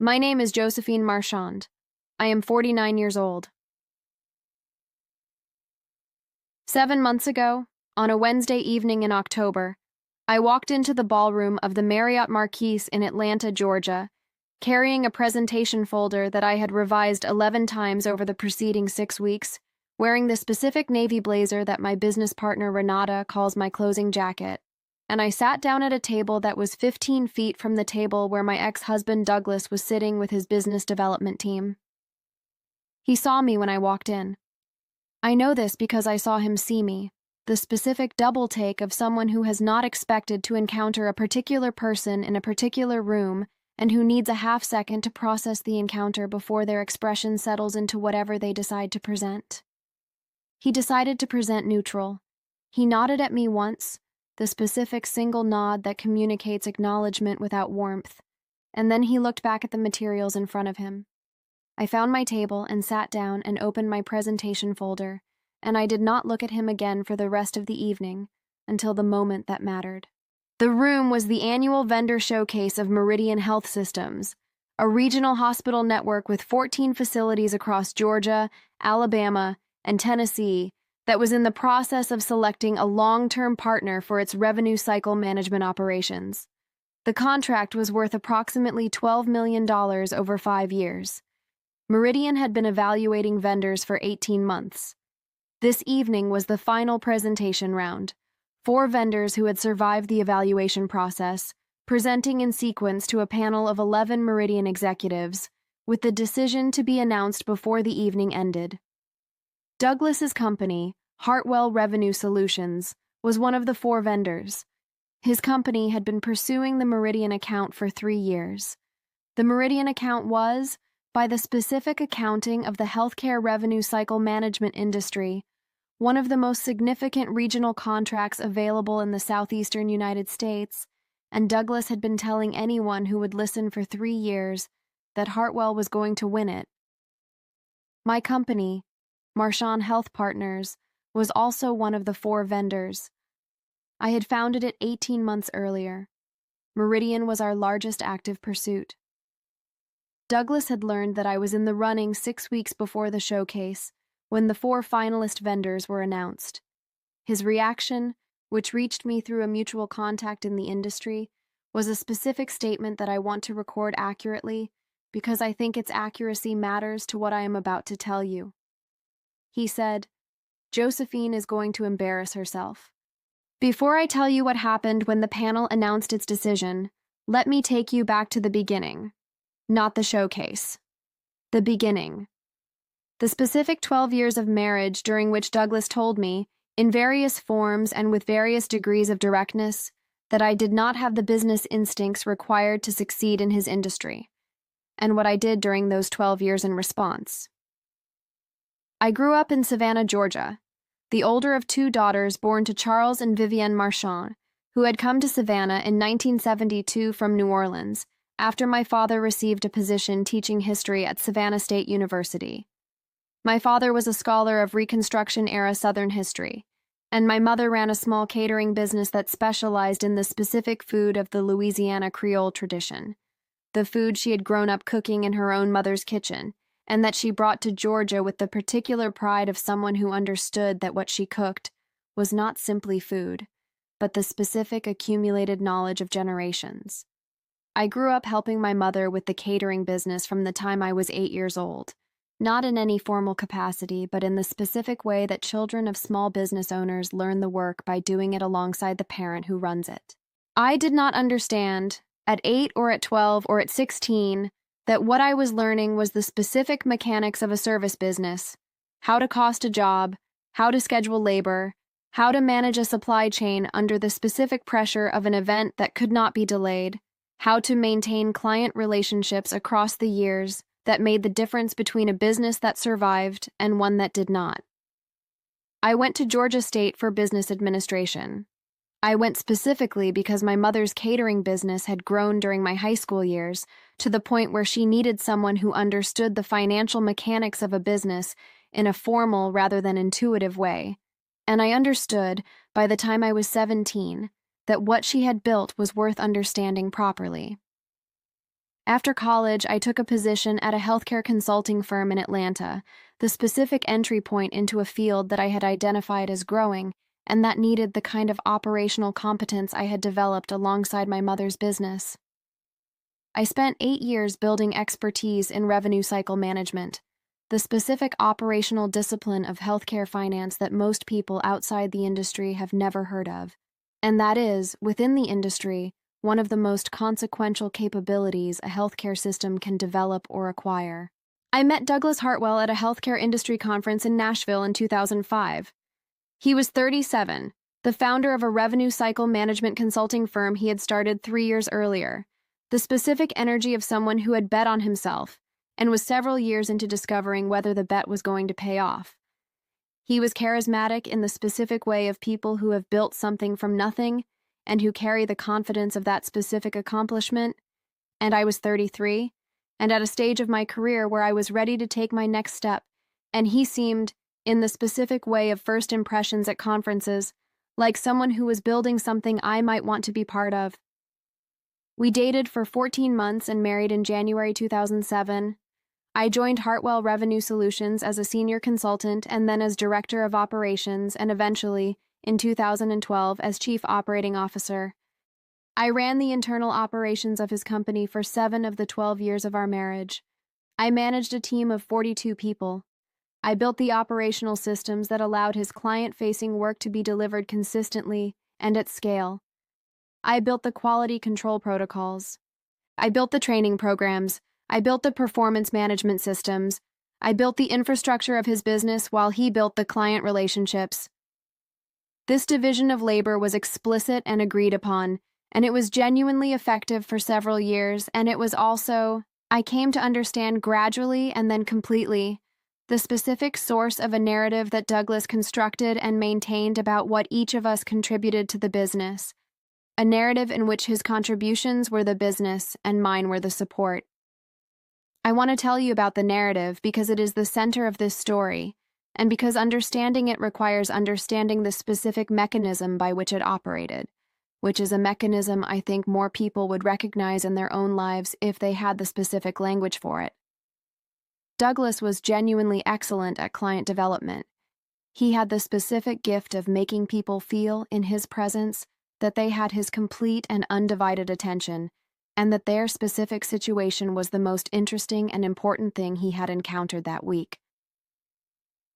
My name is Josephine Marchand. I am 49 years old. 7 months ago, on a Wednesday evening in October, I walked into the ballroom of the Marriott Marquis in Atlanta, Georgia, carrying a presentation folder that I had revised 11 times over the preceding 6 weeks, wearing the specific navy blazer that my business partner Renata calls my closing jacket, and I sat down at a table that was 15 feet from the table where my ex-husband Douglas was sitting with his business development team. He saw me when I walked in. I know this because I saw him see me, the specific double take of someone who has not expected to encounter a particular person in a particular room and who needs a half second to process the encounter before their expression settles into whatever they decide to present. He decided to present neutral. He nodded at me once, the specific single nod that communicates acknowledgement without warmth, and then he looked back at the materials in front of him. I found my table and sat down and opened my presentation folder, and I did not look at him again for the rest of the evening until the moment that mattered. The room was the annual vendor showcase of Meridian Health Systems, a regional hospital network with 14 facilities across Georgia, Alabama, and Tennessee that was in the process of selecting a long-term partner for its revenue cycle management operations. The contract was worth approximately $12 million over 5 years. Meridian had been evaluating vendors for 18 months. This evening was the final presentation round. 4 vendors who had survived the evaluation process, presenting in sequence to a panel of 11 Meridian executives, with the decision to be announced before the evening ended. Douglas's company, Hartwell Revenue Solutions, was one of the 4 vendors. His company had been pursuing the Meridian account for 3 years. The Meridian account was, by the specific accounting of the healthcare revenue cycle management industry, one of the most significant regional contracts available in the southeastern United States, and Douglas had been telling anyone who would listen for 3 years that Hartwell was going to win it. My company, Marchand Health Partners, was also one of the 4 vendors. I had founded it 18 months earlier. Meridian was our largest active pursuit. Douglas had learned that I was in the running 6 weeks before the showcase, when the 4 finalist vendors were announced. His reaction, which reached me through a mutual contact in the industry, was a specific statement that I want to record accurately because I think its accuracy matters to what I am about to tell you. He said, "Josephine is going to embarrass herself." Before I tell you what happened when the panel announced its decision, let me take you back to the beginning. Not the showcase. The beginning. The specific 12 years of marriage during which Douglas told me, in various forms and with various degrees of directness, that I did not have the business instincts required to succeed in his industry, and what I did during those 12 years in response. I grew up in Savannah, Georgia, the older of 2 daughters born to Charles and Vivienne Marchand, who had come to Savannah in 1972 from New Orleans, after my father received a position teaching history at Savannah State University. My father was a scholar of Reconstruction-era Southern history, and my mother ran a small catering business that specialized in the specific food of the Louisiana Creole tradition, the food she had grown up cooking in her own mother's kitchen, and that she brought to Georgia with the particular pride of someone who understood that what she cooked was not simply food, but the specific accumulated knowledge of generations. I grew up helping my mother with the catering business from the time I was 8 years old, not in any formal capacity, but in the specific way that children of small business owners learn the work by doing it alongside the parent who runs it. I did not understand, at 8 or at 12 or at 16, that what I was learning was the specific mechanics of a service business, how to cost a job, how to schedule labor, how to manage a supply chain under the specific pressure of an event that could not be delayed, how to maintain client relationships across the years that made the difference between a business that survived and one that did not. I went to Georgia State for business administration. I went specifically because my mother's catering business had grown during my high school years to the point where she needed someone who understood the financial mechanics of a business in a formal rather than intuitive way. And I understood, by the time I was 17, that what she had built was worth understanding properly. After college, I took a position at a healthcare consulting firm in Atlanta, the specific entry point into a field that I had identified as growing and that needed the kind of operational competence I had developed alongside my mother's business. I spent 8 years building expertise in revenue cycle management, the specific operational discipline of healthcare finance that most people outside the industry have never heard of. And that is, within the industry, one of the most consequential capabilities a healthcare system can develop or acquire. I met Douglas Hartwell at a healthcare industry conference in Nashville in 2005. He was 37, the founder of a revenue cycle management consulting firm he had started 3 years earlier, the specific energy of someone who had bet on himself and was several years into discovering whether the bet was going to pay off. He was charismatic in the specific way of people who have built something from nothing and who carry the confidence of that specific accomplishment. And I was 33, and at a stage of my career where I was ready to take my next step, and he seemed, in the specific way of first impressions at conferences, like someone who was building something I might want to be part of. We dated for 14 months and married in January 2007. I joined Hartwell Revenue Solutions as a senior consultant and then as director of operations and eventually, in 2012, as chief operating officer. I ran the internal operations of his company for 7 of the 12 years of our marriage. I managed a team of 42 people. I built the operational systems that allowed his client-facing work to be delivered consistently and at scale. I built the quality control protocols. I built the training programs. I built the performance management systems. I built the infrastructure of his business while he built the client relationships. This division of labor was explicit and agreed upon, and it was genuinely effective for several years, and it was also, I came to understand gradually and then completely, the specific source of a narrative that Douglas constructed and maintained about what each of us contributed to the business, a narrative in which his contributions were the business and mine were the support. I want to tell you about the narrative because it is the center of this story, and because understanding it requires understanding the specific mechanism by which it operated, which is a mechanism I think more people would recognize in their own lives if they had the specific language for it. Douglas was genuinely excellent at client development. He had the specific gift of making people feel, in his presence, that they had his complete and undivided attention, and that their specific situation was the most interesting and important thing he had encountered that week.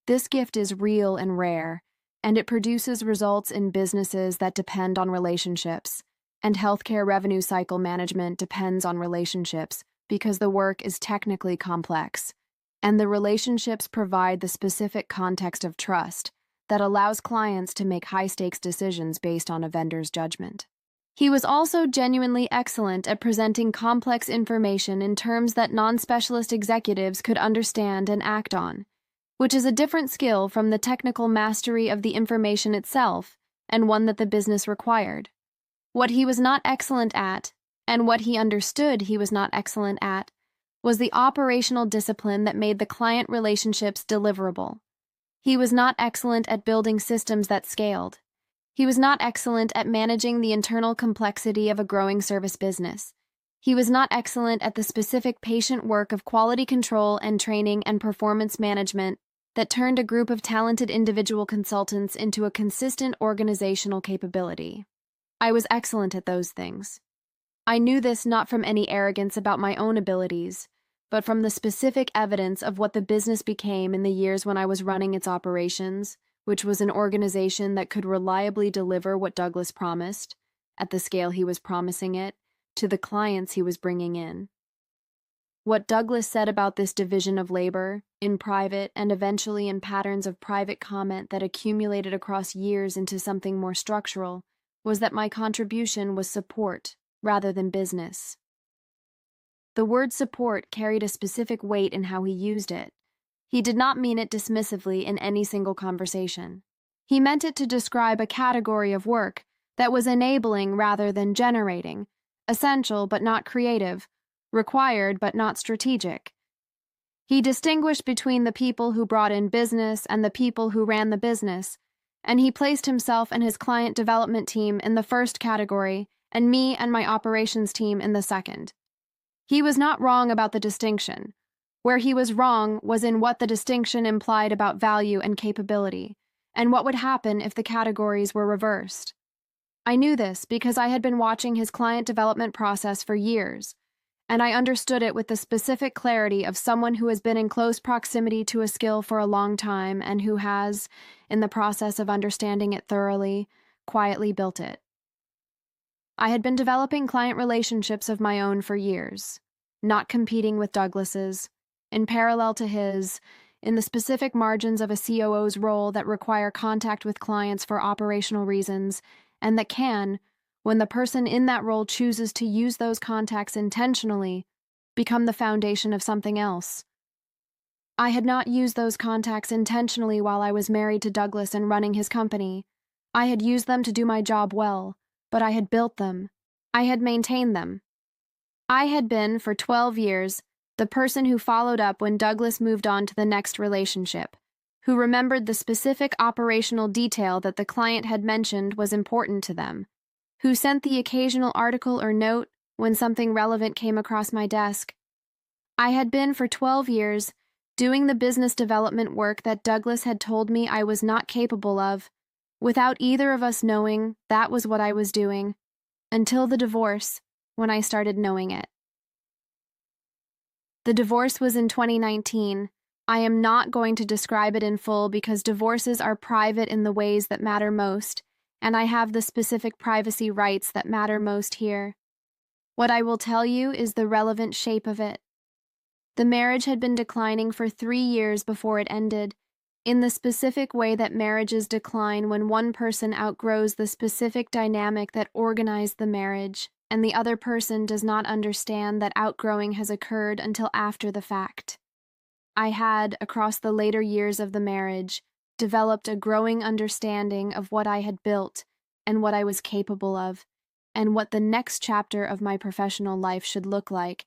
This gift is real and rare, and it produces results in businesses that depend on relationships, and healthcare revenue cycle management depends on relationships because the work is technically complex, and the relationships provide the specific context of trust that allows clients to make high-stakes decisions based on a vendor's judgment. He was also genuinely excellent at presenting complex information in terms that non-specialist executives could understand and act on, which is a different skill from the technical mastery of the information itself and one that the business required. What he was not excellent at, and what he understood he was not excellent at, was the operational discipline that made the client relationships deliverable. He was not excellent at building systems that scaled. He was not excellent at managing the internal complexity of a growing service business. He was not excellent at the specific patient work of quality control and training and performance management that turned a group of talented individual consultants into a consistent organizational capability. I was excellent at those things. I knew this not from any arrogance about my own abilities, but from the specific evidence of what the business became in the years when I was running its operations, which was an organization that could reliably deliver what Douglas promised, at the scale he was promising it, to the clients he was bringing in. What Douglas said about this division of labor, in private and eventually in patterns of private comment that accumulated across years into something more structural, was that my contribution was support rather than business. The word support carried a specific weight in how he used it. He did not mean it dismissively in any single conversation. He meant it to describe a category of work that was enabling rather than generating, essential but not creative, required but not strategic. He distinguished between the people who brought in business and the people who ran the business, and he placed himself and his client development team in the first category and me and my operations team in the second. He was not wrong about the distinction. Where he was wrong was in what the distinction implied about value and capability, and what would happen if the categories were reversed. I knew this because I had been watching his client development process for years, and I understood it with the specific clarity of someone who has been in close proximity to a skill for a long time and who has, in the process of understanding it thoroughly, quietly built it. I had been developing client relationships of my own for years, not competing with Douglas's, in parallel to his, in the specific margins of a COO's role that require contact with clients for operational reasons, and that can, when the person in that role chooses to use those contacts intentionally, become the foundation of something else. I had not used those contacts intentionally while I was married to Douglas and running his company. I had used them to do my job well, but I had built them. I had maintained them. I had been, for 12 years, the person who followed up when Douglas moved on to the next relationship, who remembered the specific operational detail that the client had mentioned was important to them, who sent the occasional article or note when something relevant came across my desk. I had been, for 12 years, doing the business development work that Douglas had told me I was not capable of, without either of us knowing that was what I was doing, until the divorce, when I started knowing it. The divorce was in 2019. I am not going to describe it in full because divorces are private in the ways that matter most, and I have the specific privacy rights that matter most here. What I will tell you is the relevant shape of it. The marriage had been declining for 3 years before it ended, in the specific way that marriages decline when one person outgrows the specific dynamic that organized the marriage, and the other person does not understand that outgrowing has occurred until after the fact. I had, across the later years of the marriage, developed a growing understanding of what I had built and what I was capable of, and what the next chapter of my professional life should look like,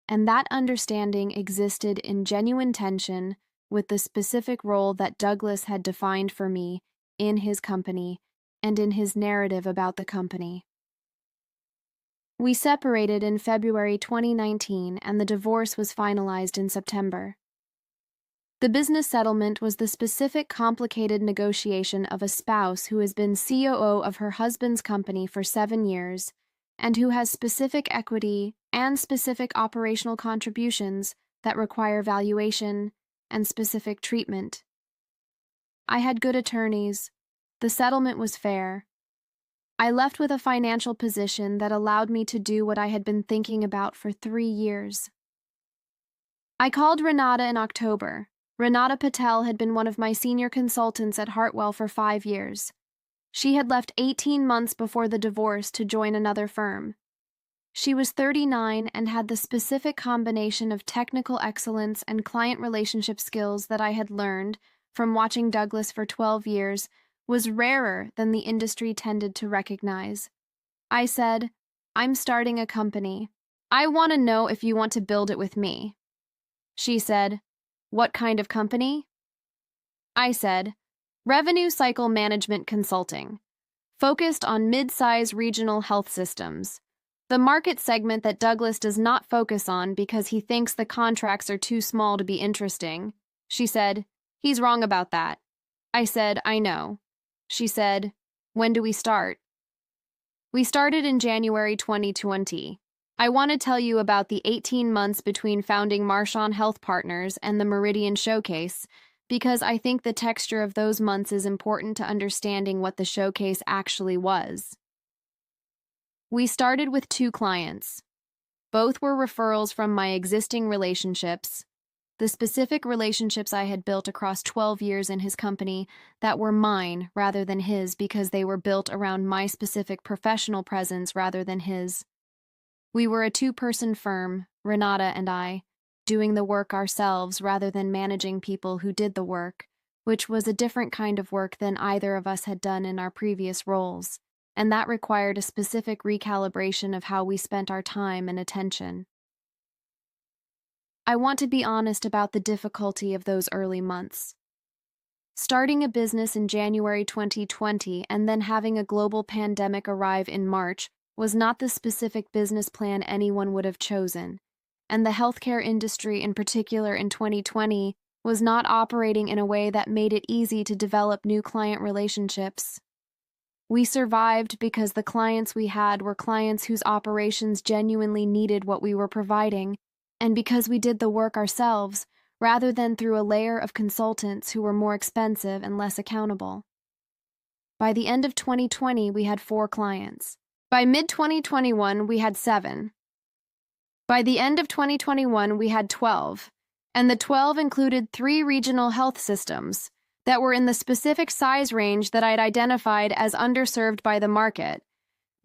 and that understanding existed in genuine tension with the specific role that Douglas had defined for me in his company and in his narrative about the company. We separated in February 2019, and the divorce was finalized in September. The business settlement was the specific complicated negotiation of a spouse who has been COO of her husband's company for 7 years and who has specific equity and specific operational contributions that require valuation and specific treatment. I had good attorneys. The settlement was fair. I left with a financial position that allowed me to do what I had been thinking about for 3 years. I called Renata in October. Renata Patel had been one of my senior consultants at Hartwell for 5 years. She had left 18 months before the divorce to join another firm. She was 39 and had the specific combination of technical excellence and client relationship skills that I had learned from watching Douglas for 12 years was rarer than the industry tended to recognize. I said, "I'm starting a company. I want to know if you want to build it with me." She said, "What kind of company?" I said, "Revenue cycle management consulting, focused on mid-size regional health systems, the market segment that Douglas does not focus on because he thinks the contracts are too small to be interesting." She said, "He's wrong about that." I said, "I know." She said, "When do we start?" We started in January 2020. I want to tell you about the 18 months between founding Marchand Health Partners and the Meridian Showcase, because I think the texture of those months is important to understanding what the showcase actually was. We started with 2 clients. Both were referrals from my existing relationships, the specific relationships I had built across 12 years in his company that were mine rather than his because they were built around my specific professional presence rather than his. We were a 2-person firm, Renata and I, doing the work ourselves rather than managing people who did the work, which was a different kind of work than either of us had done in our previous roles, and that required a specific recalibration of how we spent our time and attention. I want to be honest about the difficulty of those early months. Starting a business in January 2020 and then having a global pandemic arrive in March was not the specific business plan anyone would have chosen, and the healthcare industry in particular in 2020 was not operating in a way that made it easy to develop new client relationships. We survived because the clients we had were clients whose operations genuinely needed what we were providing, and because we did the work ourselves, rather than through a layer of consultants who were more expensive and less accountable. By the end of 2020, we had 4 clients. By mid-2021, we had 7. By the end of 2021, we had 12, and the 12 included 3 regional health systems that were in the specific size range that I'd identified as underserved by the market.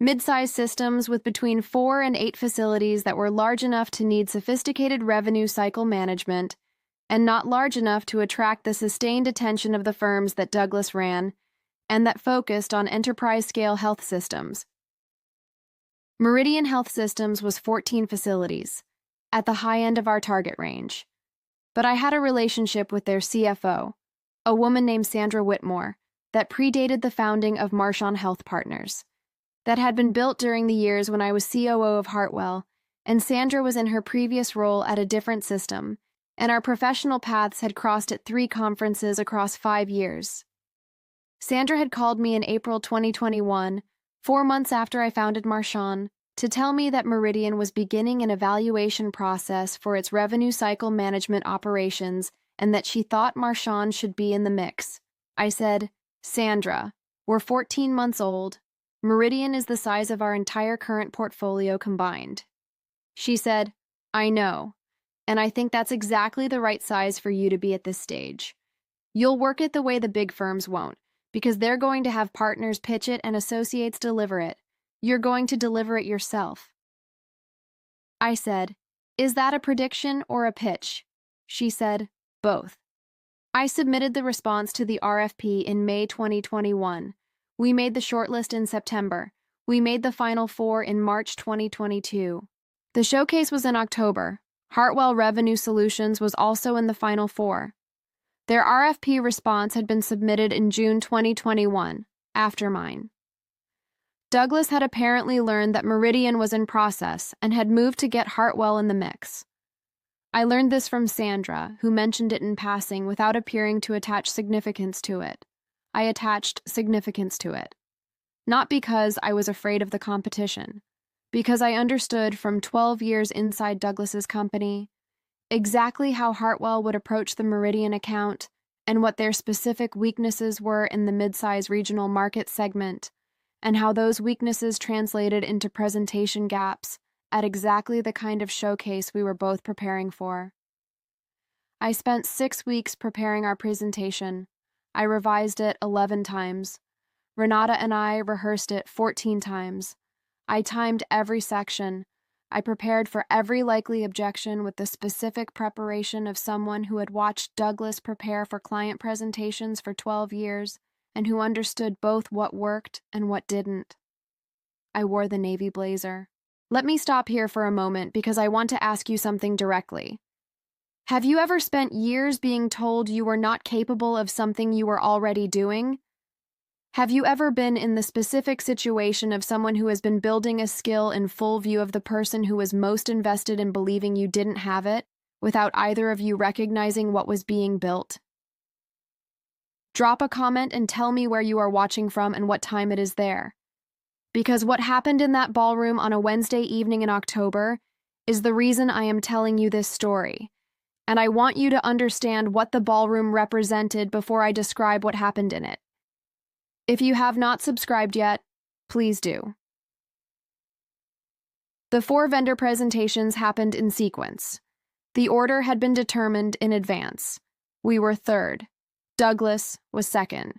Mid-size systems with between 4 and 8 facilities that were large enough to need sophisticated revenue cycle management and not large enough to attract the sustained attention of the firms that Douglas ran and that focused on enterprise-scale health systems. Meridian Health Systems was 14 facilities, at the high end of our target range. But I had a relationship with their CFO, a woman named Sandra Whitmore, that predated the founding of Marchand Health Partners, that had been built during the years when I was COO of Hartwell, and Sandra was in her previous role at a different system, and our professional paths had crossed at 3 conferences across 5 years. Sandra had called me in April 2021, 4 months after I founded Marchand, to tell me that Meridian was beginning an evaluation process for its revenue cycle management operations and that she thought Marchand should be in the mix. I said, "Sandra, we're 14 months old. Meridian is the size of our entire current portfolio combined." She said, "I know, and I think that's exactly the right size for you to be at this stage. You'll work it the way the big firms won't, because they're going to have partners pitch it and associates deliver it. You're going to deliver it yourself." I said, "Is that a prediction or a pitch?" She said, "Both." I submitted the response to the RFP in May 2021. We made the shortlist in September. We made the final 4 in March 2022. The showcase was in October. Hartwell Revenue Solutions was also in the final 4. Their RFP response had been submitted in June 2021, after mine. Douglas had apparently learned that Meridian was in process and had moved to get Hartwell in the mix. I learned this from Sandra, who mentioned it in passing without appearing to attach significance to it. I attached significance to it. Not because I was afraid of the competition, because I understood from 12 years inside Douglas's company exactly how Hartwell would approach the Meridian account and what their specific weaknesses were in the mid-size regional market segment, and how those weaknesses translated into presentation gaps at exactly the kind of showcase we were both preparing for. I spent 6 weeks preparing our presentation. I revised it 11 times. Renata and I rehearsed it 14 times. I timed every section. I prepared for every likely objection with the specific preparation of someone who had watched Douglas prepare for client presentations for 12 years and who understood both what worked and what didn't. I wore the navy blazer. Let me stop here for a moment because I want to ask you something directly. Have you ever spent years being told you were not capable of something you were already doing? Have you ever been in the specific situation of someone who has been building a skill in full view of the person who was most invested in believing you didn't have it, without either of you recognizing what was being built? Drop a comment and tell me where you are watching from and what time it is there. Because what happened in that ballroom on a Wednesday evening in October is the reason I am telling you this story, and I want you to understand what the ballroom represented before I describe what happened in it. If you have not subscribed yet, please do. The 4 vendor presentations happened in sequence. The order had been determined in advance. We were 3rd. Douglas was 2nd.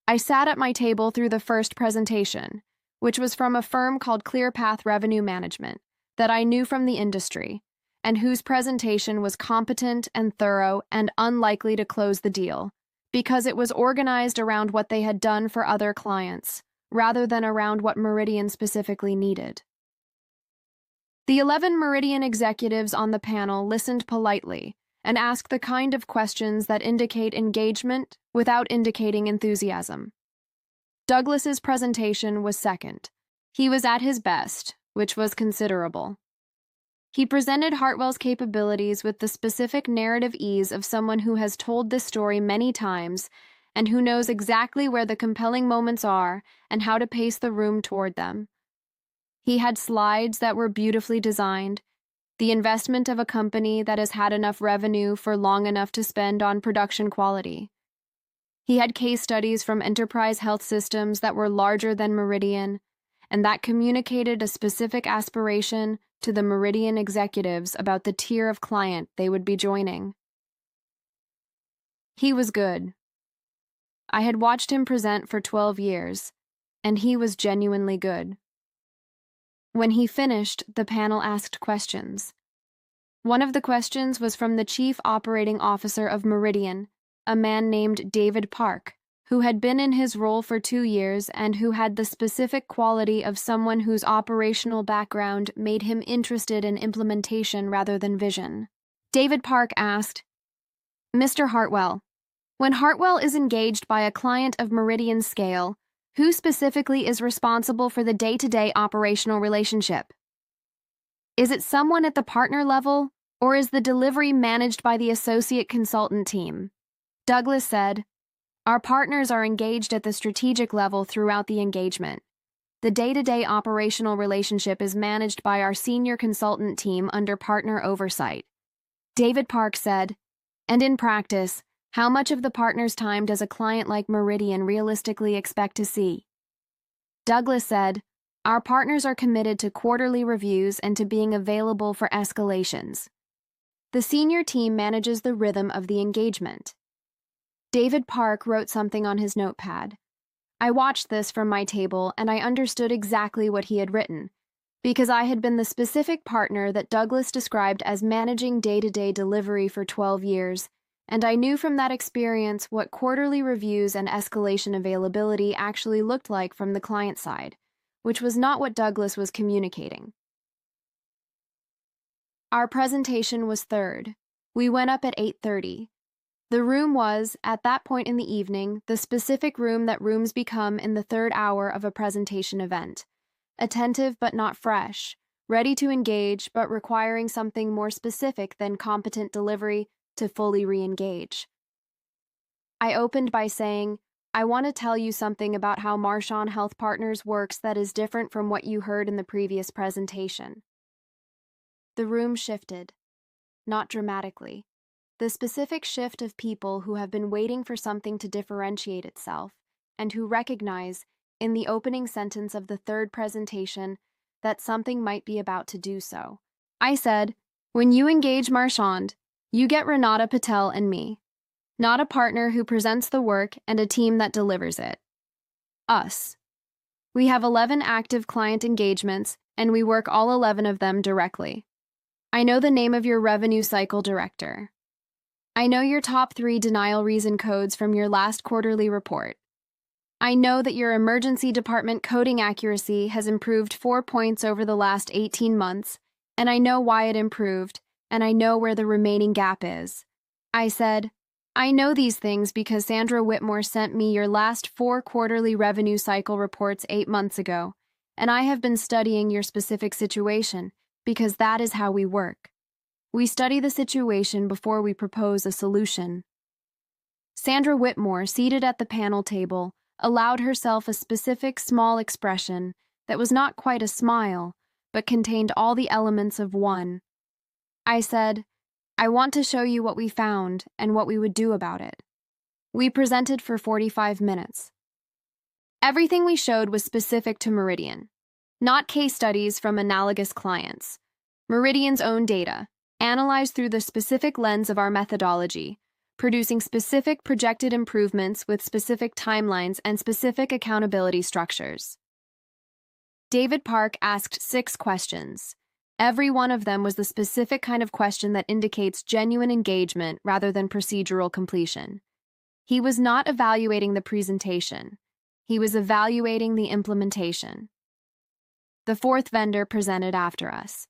I sat at my table through the first presentation, which was from a firm called ClearPath Revenue Management that I knew from the industry, and whose presentation was competent and thorough and unlikely to close the deal, because it was organized around what they had done for other clients, rather than around what Meridian specifically needed. The 11 Meridian executives on the panel listened politely and asked the kind of questions that indicate engagement without indicating enthusiasm. Douglas's presentation was 2nd. He was at his best, which was considerable. He presented Hartwell's capabilities with the specific narrative ease of someone who has told this story many times and who knows exactly where the compelling moments are and how to pace the room toward them. He had slides that were beautifully designed, the investment of a company that has had enough revenue for long enough to spend on production quality. He had case studies from enterprise health systems that were larger than Meridian, and that communicated a specific aspiration to the Meridian executives about the tier of client they would be joining. He was good. I had watched him present for 12 years, and he was genuinely good. When he finished, the panel asked questions. One of the questions was from the Chief Operating Officer of Meridian, a man named David Park, who had been in his role for 2 years and who had the specific quality of someone whose operational background made him interested in implementation rather than vision. David Park asked, "Mr. Hartwell, when Hartwell is engaged by a client of Meridian scale, who specifically is responsible for the day-to-day operational relationship? Is it someone at the partner level, or is the delivery managed by the associate consultant team?" Douglas said, "Our partners are engaged at the strategic level throughout the engagement. The day-to-day operational relationship is managed by our senior consultant team under partner oversight." David Park said, "And in practice, how much of the partner's time does a client like Meridian realistically expect to see?" Douglas said, "Our partners are committed to quarterly reviews and to being available for escalations. The senior team manages the rhythm of the engagement." David Park wrote something on his notepad. I watched this from my table and I understood exactly what he had written, because I had been the specific partner that Douglas described as managing day-to-day delivery for 12 years, and I knew from that experience what quarterly reviews and escalation availability actually looked like from the client side, which was not what Douglas was communicating. Our presentation was third. We went up at 8:30. The room was, at that point in the evening, the specific room that rooms become in the third hour of a presentation event. Attentive but not fresh, ready to engage but requiring something more specific than competent delivery to fully re-engage. I opened by saying, "I want to tell you something about how Marchand Health Partners works that is different from what you heard in the previous presentation." The room shifted, not dramatically. The specific shift of people who have been waiting for something to differentiate itself and who recognize, in the opening sentence of the third presentation, that something might be about to do so. I said, "When you engage Marchand, you get Renata Patel and me. Not a partner who presents the work and a team that delivers it. Us. We have 11 active client engagements, and we work all 11 of them directly. I know the name of your revenue cycle director. I know your top 3 denial reason codes from your last quarterly report. I know that your emergency department coding accuracy has improved 4 points over the last 18 months, and I know why it improved, and I know where the remaining gap is." I said, "I know these things because Sandra Whitmore sent me your last 4 quarterly revenue cycle reports 8 months ago, and I have been studying your specific situation because that is how we work. We study the situation before we propose a solution." Sandra Whitmore, seated at the panel table, allowed herself a specific small expression that was not quite a smile, but contained all the elements of one. I said, "I want to show you what we found and what we would do about it." We presented for 45 minutes. Everything we showed was specific to Meridian, not case studies from analogous clients. Meridian's own data, analyzed through the specific lens of our methodology, producing specific projected improvements with specific timelines and specific accountability structures. David Park asked 6 questions. Every one of them was the specific kind of question that indicates genuine engagement rather than procedural completion. He was not evaluating the presentation. He was evaluating the implementation. The 4th vendor presented after us.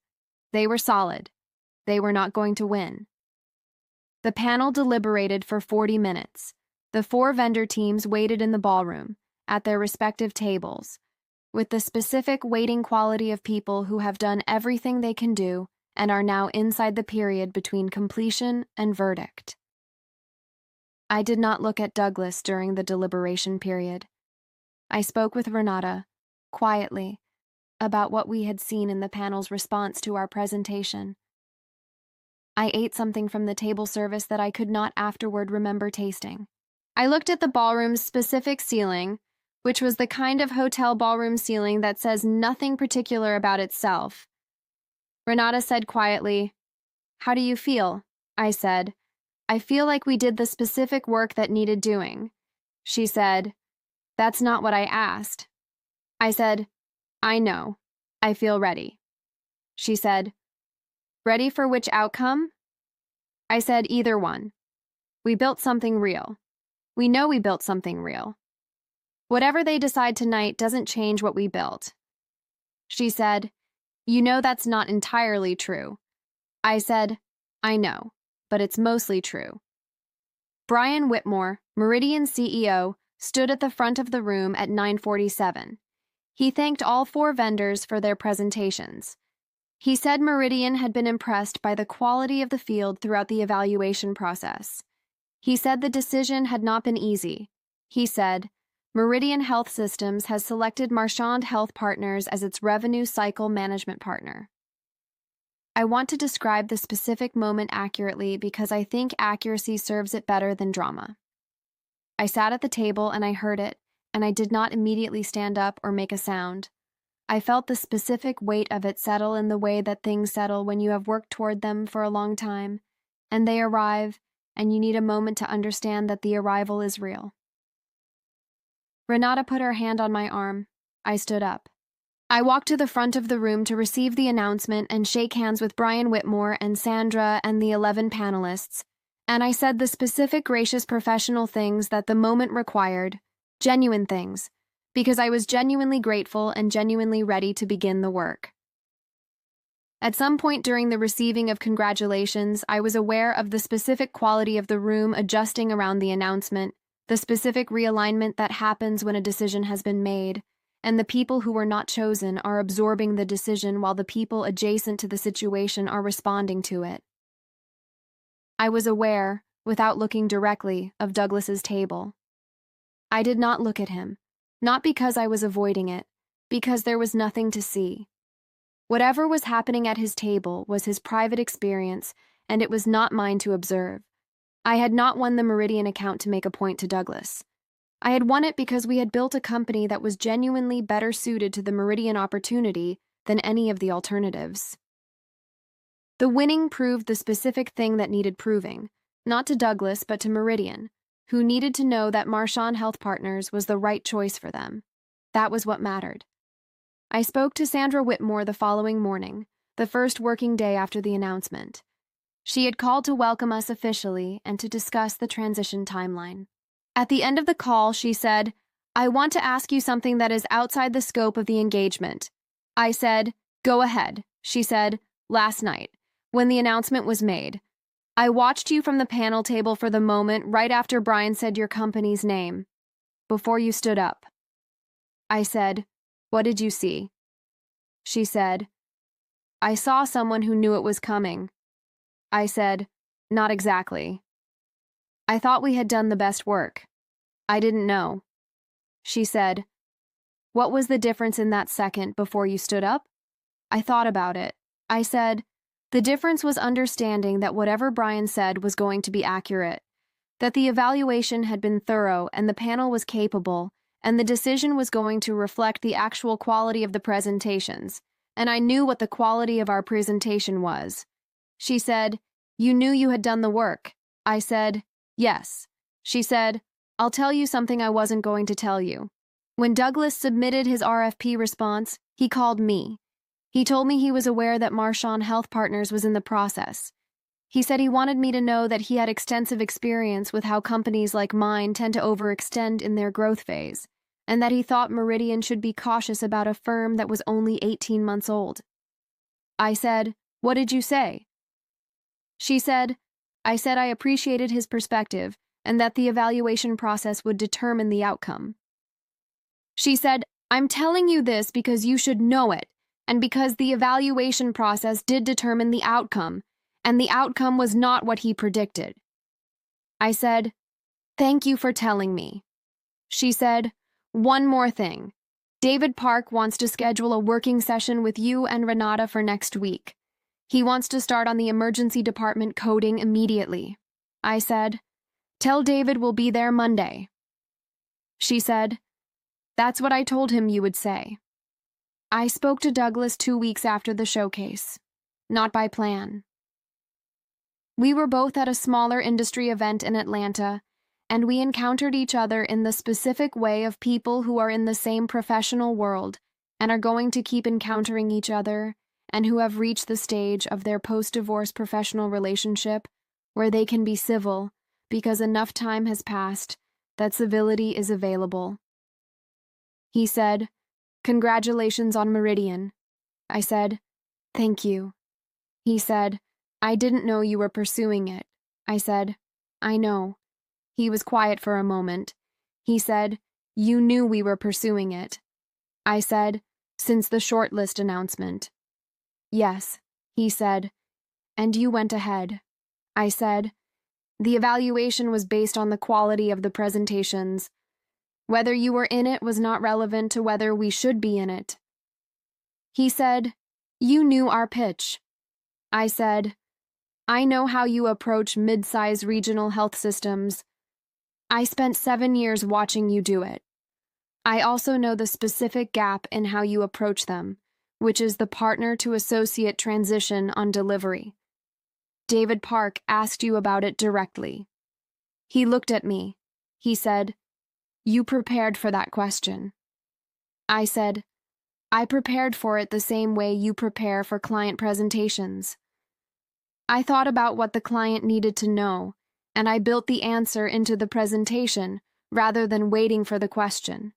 They were solid. They were not going to win. The panel deliberated for 40 minutes. The 4 vendor teams waited in the ballroom, at their respective tables, with the specific waiting quality of people who have done everything they can do and are now inside the period between completion and verdict. I did not look at Douglas during the deliberation period. I spoke with Renata, quietly, about what we had seen in the panel's response to our presentation. I ate something from the table service that I could not afterward remember tasting. I looked at the ballroom's specific ceiling, which was the kind of hotel ballroom ceiling that says nothing particular about itself. Renata said quietly, "How do you feel?" I said, "I feel like we did the specific work that needed doing." She said, "That's not what I asked." I said, "I know. I feel ready." She said, "Ready for which outcome?" I said, "Either one. We built something real. We know we built something real. Whatever they decide tonight doesn't change what we built." She said, "You know that's not entirely true." I said, "I know, but it's mostly true." Brian Whitmore, Meridian CEO, stood at the front of the room at 9:47. He thanked all 4 vendors for their presentations. He said Meridian had been impressed by the quality of the field throughout the evaluation process. He said the decision had not been easy. He said, Meridian Health Systems has selected Marchand Health Partners as its revenue cycle management partner. I want to describe the specific moment accurately because I think accuracy serves it better than drama. I sat at the table and I heard it, and I did not immediately stand up or make a sound. I felt the specific weight of it settle in the way that things settle when you have worked toward them for a long time, and they arrive, and you need a moment to understand that the arrival is real. Renata put her hand on my arm. I stood up. I walked to the front of the room to receive the announcement and shake hands with Brian Whitmore and Sandra and the 11 panelists, and I said the specific gracious professional things that the moment required, genuine things, because I was genuinely grateful and genuinely ready to begin the work. At some point during the receiving of congratulations, I was aware of the specific quality of the room adjusting around the announcement, the specific realignment that happens when a decision has been made, and the people who were not chosen are absorbing the decision while the people adjacent to the situation are responding to it. I was aware, without looking directly, of Douglas's table. I did not look at him, not because I was avoiding it, because there was nothing to see. Whatever was happening at his table was his private experience, and it was not mine to observe. I had not won the Meridian account to make a point to Douglas. I had won it because we had built a company that was genuinely better suited to the Meridian opportunity than any of the alternatives. The winning proved the specific thing that needed proving, not to Douglas but to Meridian, who needed to know that Marchand Health Partners was the right choice for them. That was what mattered. I spoke to Sandra Whitmore the following morning, the first working day after the announcement. She had called to welcome us officially and to discuss the transition timeline. At the end of the call, she said, "I want to ask you something that is outside the scope of the engagement." I said, "Go ahead," she said, "last night, when the announcement was made. I watched you from the panel table for the moment right after Brian said your company's name, before you stood up." I said, "What did you see?" She said, "I saw someone who knew it was coming." I said, "Not exactly. I thought we had done the best work. I didn't know." She said, "What was the difference in that second before you stood up?" I thought about it. I said, "The difference was understanding that whatever Brian said was going to be accurate, that the evaluation had been thorough and the panel was capable, and the decision was going to reflect the actual quality of the presentations, and I knew what the quality of our presentation was." She said, "You knew you had done the work." I said, "Yes." She said, "I'll tell you something I wasn't going to tell you. When Douglas submitted his RFP response, he called me. He told me he was aware that Marchand Health Partners was in the process. He said he wanted me to know that he had extensive experience with how companies like mine tend to overextend in their growth phase, and that he thought Meridian should be cautious about a firm that was only 18 months old." I said, "What did you say?" She said, "I said I appreciated his perspective and that the evaluation process would determine the outcome." She said, "I'm telling you this because you should know it. and because the evaluation process did determine the outcome, and the outcome was not what he predicted. I said, "Thank you for telling me." She said, "One more thing. David Park wants to schedule a working session with you and Renata for next week. He wants to start on the emergency department coding immediately." I said, "Tell David we'll be there Monday." She said, "That's what I told him you would say." I spoke to Douglas 2 weeks after the showcase. Not by plan. We were both at a smaller industry event in Atlanta, and we encountered each other in the specific way of people who are in the same professional world and are going to keep encountering each other, and who have reached the stage of their post-divorce professional relationship where they can be civil because enough time has passed that civility is available. He said, "Congratulations on Meridian." I said, "Thank you." He said, "I didn't know you were pursuing it." I said, "I know." He was quiet for a moment. He said, "You knew we were pursuing it." I said, "Since the shortlist announcement." "Yes," he said, "and you went ahead." I said, "The evaluation was based on the quality of the presentations. Whether you were in it was not relevant to whether we should be in it." He said, "You knew our pitch." I said, "I know how you approach mid-size regional health systems. I spent 7 years watching you do it. I also know the specific gap in how you approach them, which is the partner-to-associate transition on delivery. David Park asked you about it directly. He looked at me. He said, 'You prepared for that question.' I said, 'I prepared for it the same way you prepare for client presentations.' I thought about what the client needed to know, and I built the answer into the presentation rather than waiting for the question."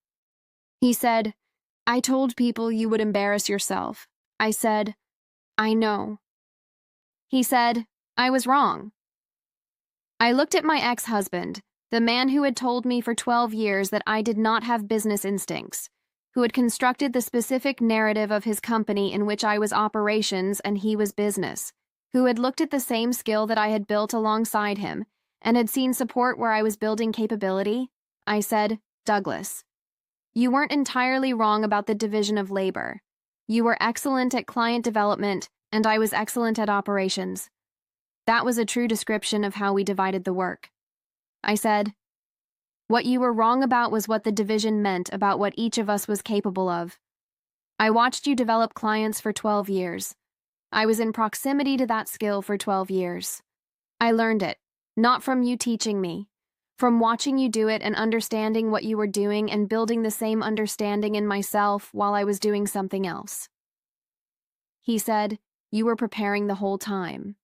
He said, "I told people you would embarrass yourself." I said, "I know." He said, "I was wrong." I looked at my ex-husband, the man who had told me for 12 years that I did not have business instincts, who had constructed the specific narrative of his company in which I was operations and he was business, who had looked at the same skill that I had built alongside him and had seen support where I was building capability. I said, "Douglas, you weren't entirely wrong about the division of labor. You were excellent at client development, and I was excellent at operations. That was a true description of how we divided the work." I said, "What you were wrong about was what the division meant about what each of us was capable of. I watched you develop clients for 12 years. I was in proximity to that skill for 12 years. I learned it, not from you teaching me, from watching you do it and understanding what you were doing and building the same understanding in myself while I was doing something else." He said, "You were preparing the whole time."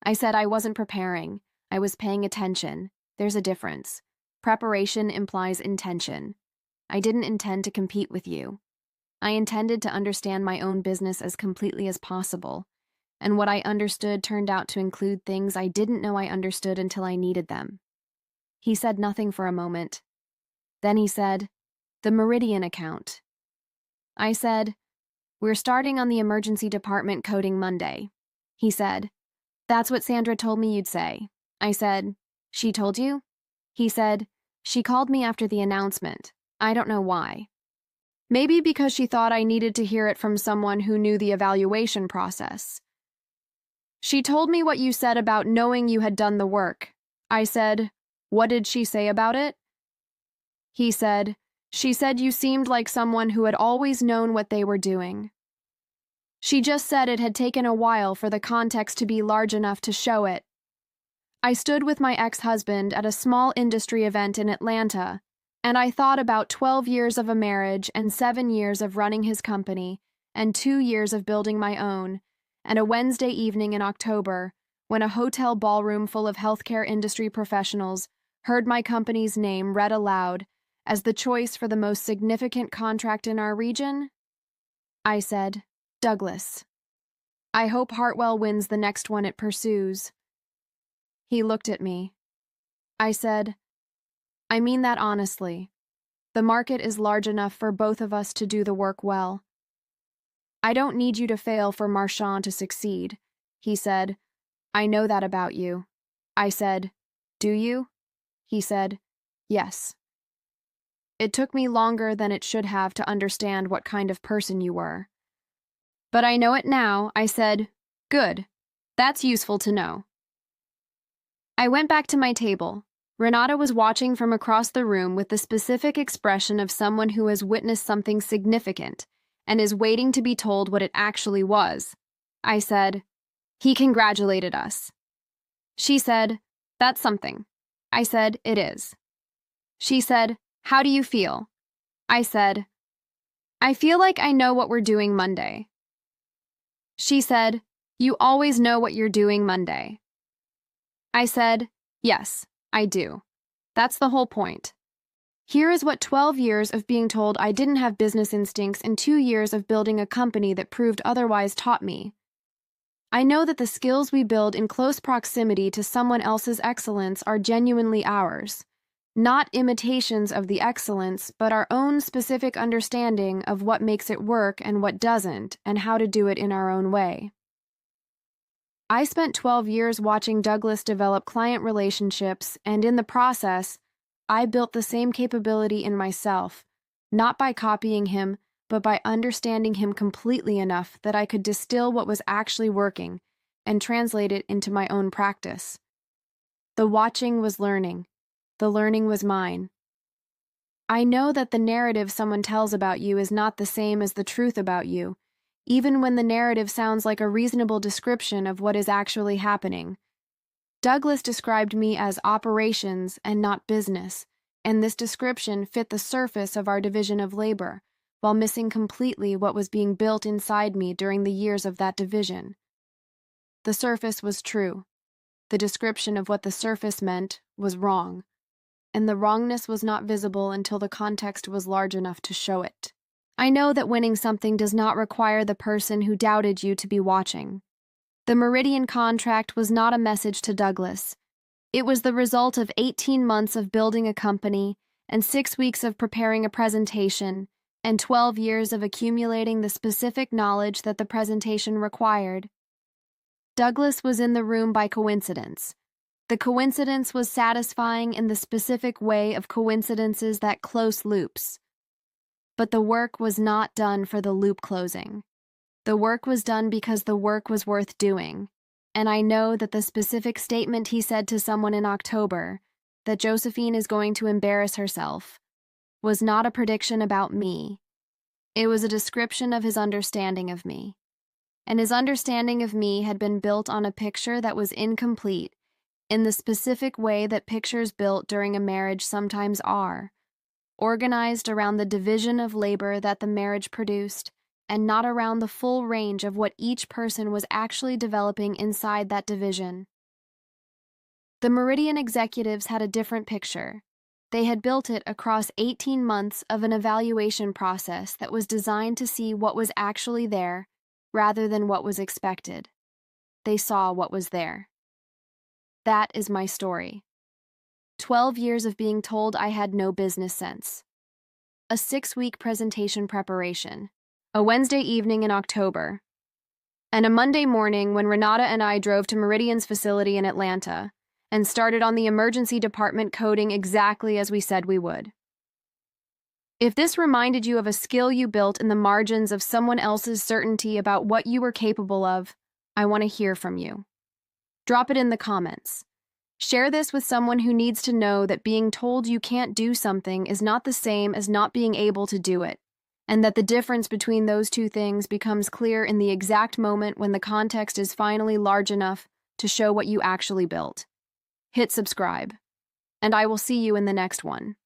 I said, "I wasn't preparing. I was paying attention. There's a difference. Preparation implies intention. I didn't intend to compete with you. I intended to understand my own business as completely as possible, and what I understood turned out to include things I didn't know I understood until I needed them." He said nothing for a moment. Then he said, "The Meridian account." I said, "We're starting on the emergency department coding Monday." He said, "That's what Sandra told me you'd say." I said, "She told you?" He said, "She called me after the announcement. I don't know why. Maybe because she thought I needed to hear it from someone who knew the evaluation process. She told me what you said about knowing you had done the work." I said, "What did she say about it?" He said, "She said you seemed like someone who had always known what they were doing. She just said it had taken a while for the context to be large enough to show it." I stood with my ex-husband at a small industry event in Atlanta, and I thought about 12 years of a marriage and 7 years of running his company and 2 years of building my own, and a Wednesday evening in October when a hotel ballroom full of healthcare industry professionals heard my company's name read aloud as the choice for the most significant contract in our region. I said, "Douglas, I hope Hartwell wins the next one it pursues." He looked at me. I said, "I mean that honestly. The market is large enough for both of us to do the work well." I don't need you to fail for Marchand to succeed. He said, I know that about you. I said, do you? He said, yes. It took me longer than it should have to understand what kind of person you were. But I know it now, I said. Good. That's useful to know. I went back to my table. Renata was watching from across the room with the specific expression of someone who has witnessed something significant and is waiting to be told what it actually was. I said, he congratulated us. She said, that's something. I said, it is. She said, how do you feel? I said, I feel like I know what we're doing Monday. She said, you always know what you're doing Monday. I said, yes, I do. That's the whole point. Here is what 12 years of being told I didn't have business instincts and 2 years of building a company that proved otherwise taught me. I know that the skills we build in close proximity to someone else's excellence are genuinely ours. Not imitations of the excellence, but our own specific understanding of what makes it work and what doesn't, and how to do it in our own way. I spent 12 years watching Douglas develop client relationships, and in the process, I built the same capability in myself, not by copying him, but by understanding him completely enough that I could distill what was actually working and translate it into my own practice. The watching was learning. The learning was mine. I know that the narrative someone tells about you is not the same as the truth about you, even when the narrative sounds like a reasonable description of what is actually happening. Douglas described me as operations and not business, and this description fit the surface of our division of labor, while missing completely what was being built inside me during the years of that division. The surface was true. The description of what the surface meant was wrong, and the wrongness was not visible until the context was large enough to show it. I know that winning something does not require the person who doubted you to be watching. The Meridian contract was not a message to Douglas. It was the result of 18 months of building a company and 6 weeks of preparing a presentation and 12 years of accumulating the specific knowledge that the presentation required. Douglas was in the room by coincidence. The coincidence was satisfying in the specific way of coincidences that close loops. But the work was not done for the loop closing. The work was done because the work was worth doing. And I know that the specific statement he said to someone in October, that Josephine is going to embarrass herself, was not a prediction about me. It was a description of his understanding of me. And his understanding of me had been built on a picture that was incomplete, in the specific way that pictures built during a marriage sometimes are, organized around the division of labor that the marriage produced, and not around the full range of what each person was actually developing inside that division. The Meridian executives had a different picture. They had built it across 18 months of an evaluation process that was designed to see what was actually there, rather than what was expected. They saw what was there. That is my story. 12 years of being told I had no business sense. A 6-week presentation preparation. A Wednesday evening in October. And a Monday morning when Renata and I drove to Meridian's facility in Atlanta and started on the emergency department coding exactly as we said we would. If this reminded you of a skill you built in the margins of someone else's certainty about what you were capable of, I want to hear from you. Drop it in the comments. Share this with someone who needs to know that being told you can't do something is not the same as not being able to do it, and that the difference between those two things becomes clear in the exact moment when the context is finally large enough to show what you actually built. Hit subscribe, and I will see you in the next one.